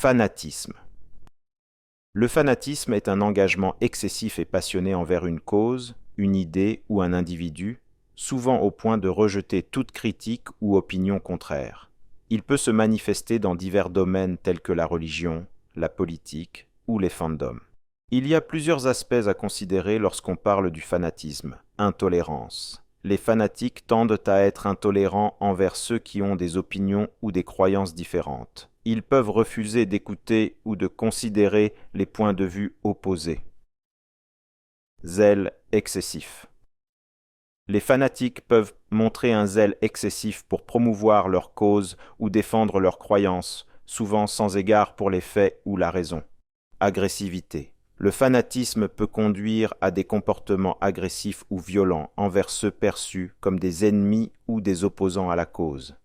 Fanatisme. Le fanatisme est un engagement excessif et passionné envers une cause, une idée ou un individu, souvent au point de rejeter toute critique ou opinion contraire. Il peut se manifester dans divers domaines tels que la religion, la politique ou les fandoms. Il y a plusieurs aspects à considérer lorsqu'on parle du fanatisme. Intolérance. Les fanatiques tendent à être intolérants envers ceux qui ont des opinions ou des croyances différentes. Ils peuvent refuser d'écouter ou de considérer les points de vue opposés. Zèle excessif. Les fanatiques peuvent montrer un zèle excessif pour promouvoir leur cause ou défendre leurs croyances, souvent sans égard pour les faits ou la raison. Agressivité. Le fanatisme peut conduire à des comportements agressifs ou violents envers ceux perçus comme des ennemis ou des opposants à la cause.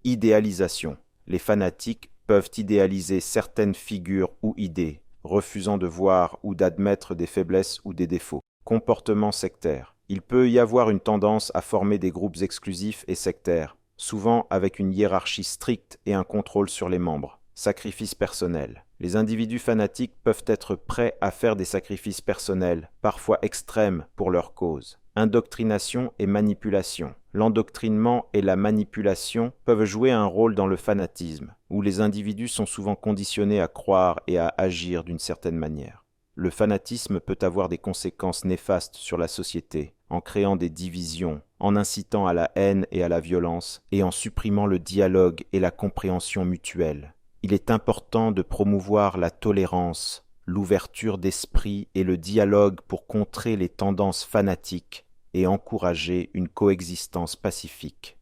Idéalisation. Les fanatiques peuvent idéaliser certaines figures ou idées, refusant de voir ou d'admettre des faiblesses ou des défauts. Comportement sectaire. Il peut y avoir une tendance à former des groupes exclusifs et sectaires, souvent avec une hiérarchie stricte et un contrôle sur les membres. Sacrifice personnel. Les individus fanatiques peuvent être prêts à faire des sacrifices personnels, parfois extrêmes, pour leur cause. Indoctrination et manipulation. L'endoctrinement et la manipulation peuvent jouer un rôle dans le fanatisme, où les individus sont souvent conditionnés à croire et à agir d'une certaine manière. Le fanatisme peut avoir des conséquences néfastes sur la société, en créant des divisions, en incitant à la haine et à la violence, et en supprimant le dialogue et la compréhension mutuelle. Il est important de promouvoir la tolérance, l'ouverture d'esprit et le dialogue pour contrer les tendances fanatiques et encourager une coexistence pacifique.